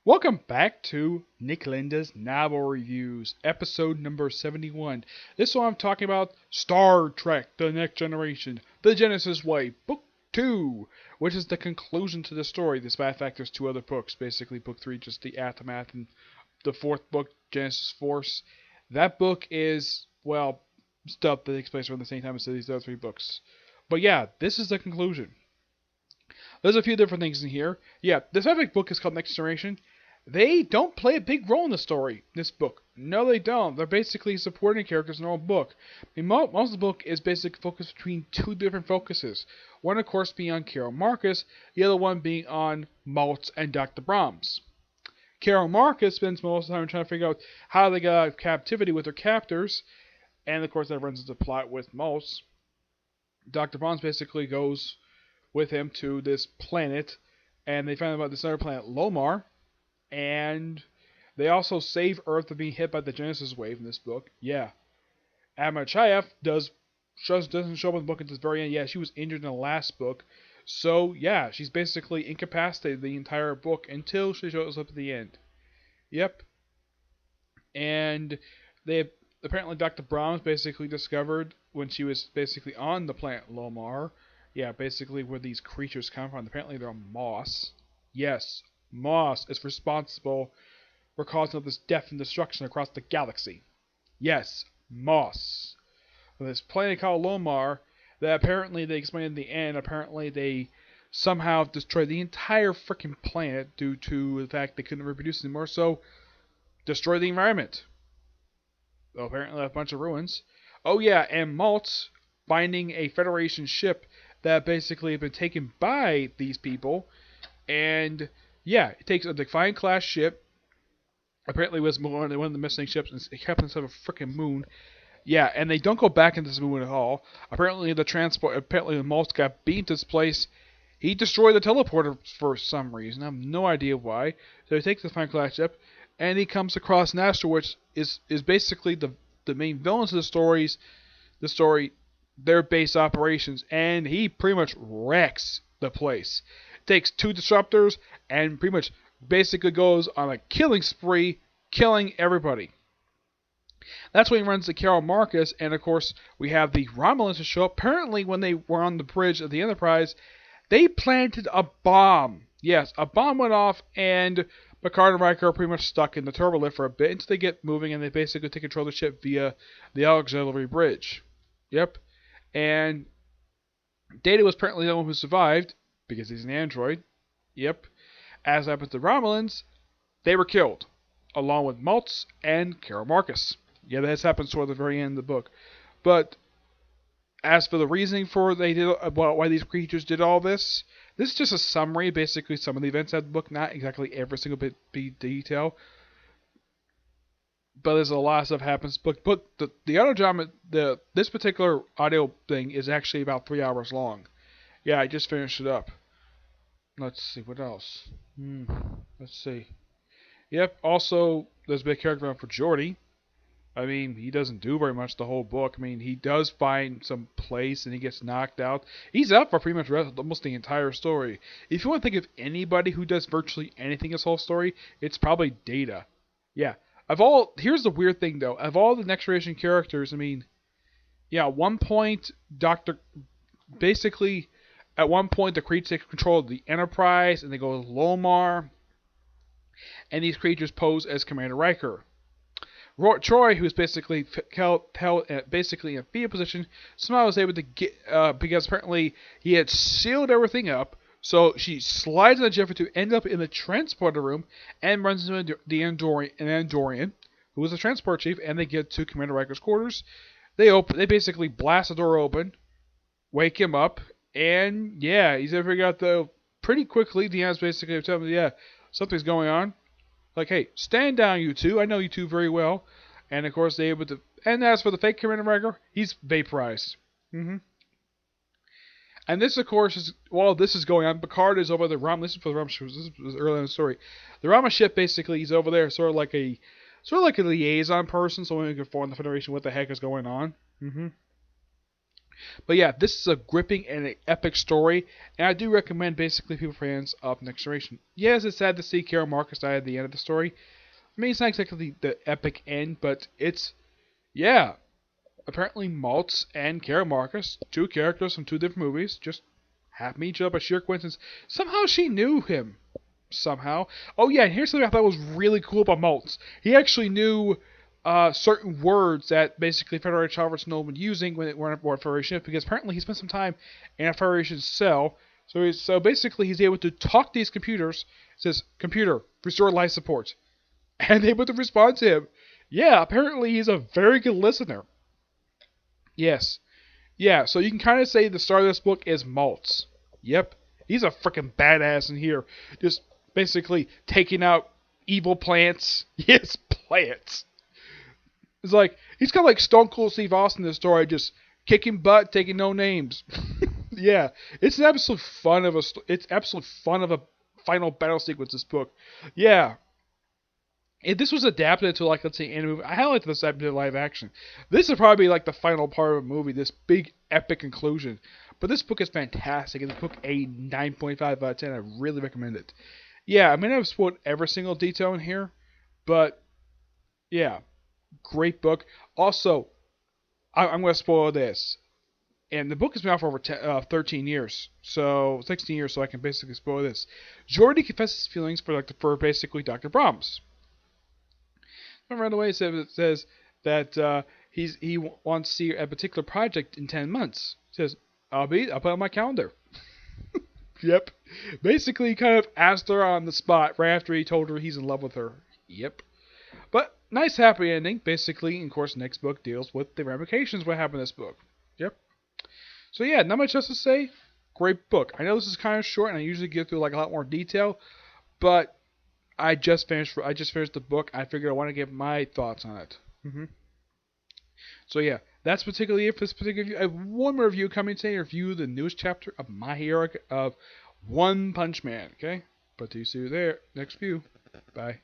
Welcome back to Nick Linda's Novel Reviews, episode number 71. This one I'm talking about Star Trek The Next Generation, The Genesis Way, Book 2, which is the conclusion to the story. As a matter of fact, there's two other books. Basically, Book 3, just the aftermath, and the fourth book, Genesis Force. That book is, well, stuff that takes place around the same time as these other three books. But yeah, this is the conclusion. There's a few different things in here. Yeah, this epic book is called Next Generation. They don't play a big role in the story, this book. No, they don't. They're basically supporting characters in their own book. I mean, most of the book is basically focused between two different focuses. One, of course, being on Carol Marcus, the other one being on Maltz and Dr. Brahms. Carol Marcus spends most of the time trying to figure out how they got out of captivity with their captors, and of course that runs into the plot with Maltz. Dr. Brahms basically goes with him to this planet, and they find out about this other planet, Lomar, and they also save Earth from being hit by the Genesis wave in this book. Yeah. Amachayev doesn't show up in the book until the very end. Yeah, she was injured in the last book. So, yeah, she's basically incapacitated the entire book until she shows up at the end. Yep. And they apparently Dr. Brahms basically discovered when she was basically on the planet Lomar, yeah, basically where these creatures come from. Apparently they're Moss. Yes, Moss is responsible for causing all this death and destruction across the galaxy. Yes, Moss. This planet called Lomar, that apparently they explained in the end, apparently they somehow destroyed the entire freaking planet due to the fact they couldn't reproduce anymore, so destroy the environment. Well, apparently a bunch of ruins. Oh yeah, and Maltz finding a Federation ship that basically had been taken by these people, and yeah, it takes a Defiant class ship. Apparently, it was one of the missing ships, and it happens to have a freaking moon. Yeah, and they don't go back into this moon at all. Apparently, the Maltz got beamed to this place. He destroyed the teleporter for some reason. I have no idea why. So he takes the Defiant class ship, and he comes across an asteroid, which is basically the main villains of the story, their base operations, and he pretty much wrecks the place. Takes two disruptors and pretty much basically goes on a killing spree, killing everybody. That's when he runs to Carol Marcus, and of course we have the Romulans to show up. Apparently when they were on the bridge of the Enterprise, they planted a bomb. Yes, a bomb went off, and Picard and Riker are pretty much stuck in the turbolift for a bit until they get moving, and they basically take control of the ship via the auxiliary bridge. Yep. And Data was apparently the one who survived, because he's an android. Yep. As happened to Romulans, they were killed, along with Maltz and Carol Marcus. Yeah, this happens toward the very end of the book. But as for the reasoning for why these creatures did all this is just a summary, basically some of the events of the book, not exactly every single bit detail. But there's a lot of stuff happens. But the audio drama, this particular audio thing is actually about 3 hours long. Yeah, I just finished it up. Let's see, what else? Let's see. Yep, also, there's a big character for Geordi. I mean, he doesn't do very much the whole book. I mean, he does find some place and he gets knocked out. He's out for pretty much almost the entire story. If you want to think of anybody who does virtually anything this whole story, it's probably Data. Yeah. Here's the weird thing though. Of all the Next Generation characters, I mean, yeah, at one point, basically, at one point, the creatures take control of the Enterprise, and they go to Lomar, and these creatures pose as Commander Riker. Troy, who's basically held basically in a fetal position, somehow was able to get, because apparently he had sealed everything up, so she slides on the Jeffrey to end up in the transporter room and runs into an Andorian, who is the transport chief, and they get to Commander Riker's quarters. They basically blast the door open, wake him up, and yeah, he's able to figure out pretty quickly. Deanna's basically telling him, yeah, something's going on. Like, hey, stand down, you two. I know you two very well. And of course, they able to. And as for the fake Commander Riker, he's vaporized. And this, of course, is while this is going on, Picard is over the Ram. This is for the Ram. This was earlier in the story. The Rama ship basically he's over there, sort of like a liaison person, so we can inform the Federation what the heck is going on. But yeah, this is a gripping and an epic story, and I do recommend basically people fans of Next Generation. Yes, it's sad to see Carol Marcus die at the end of the story. I mean, it's not exactly the epic end, but it's, yeah. Apparently, Maltz and Carol Marcus, two characters from two different movies, just happened to each other by sheer coincidence. Somehow she knew him. Somehow. Oh yeah, and here's something I thought was really cool about Maltz. He actually knew certain words that basically Federation Charvers know been using when it were on board Federation, because apparently he spent some time in a Federation cell. So basically he's able to talk to these computers. It says, "Computer, restore life support," and able to respond to him. Yeah, apparently he's a very good listener. Yes. Yeah, so you can kind of say the start of this book is Maltz. Yep. He's a freaking badass in here. Just basically taking out evil plants. Yes, plants. It's like, he's kind of like Stone Cold Steve Austin in this story, just kicking butt, taking no names. Yeah, it's an absolute fun of a final battle sequence, this book. Yeah, if this was adapted to, like, let's say, anime, I highlight this adapted to live action. This would probably be like the final part of a movie, this big epic conclusion. But this book is fantastic. It's book a 9.5 out of 10. I really recommend it. Yeah, I mean, I've spoiled every single detail in here, but yeah, great book. Also, I'm going to spoil this. And the book has been out for over 13 years, so 16 years, so I can basically spoil this. Jordy confesses feelings for basically Dr. Brahms. Right away, it says that he wants to see a particular project in 10 months. He says, I'll put it on my calendar. Yep. Basically, he kind of asked her on the spot right after he told her he's in love with her. Yep. But nice happy ending. Basically, of course, next book deals with the ramifications of what happened in this book. Yep. So yeah, not much else to say. Great book. I know this is kind of short, and I usually get through like a lot more detail, but I just finished the book. I figured I want to give my thoughts on it. So yeah, that's particularly it for this particular review. I have one more review coming today. Review the newest chapter of My Hero of One Punch Man. Okay, but to see you there next view. Bye.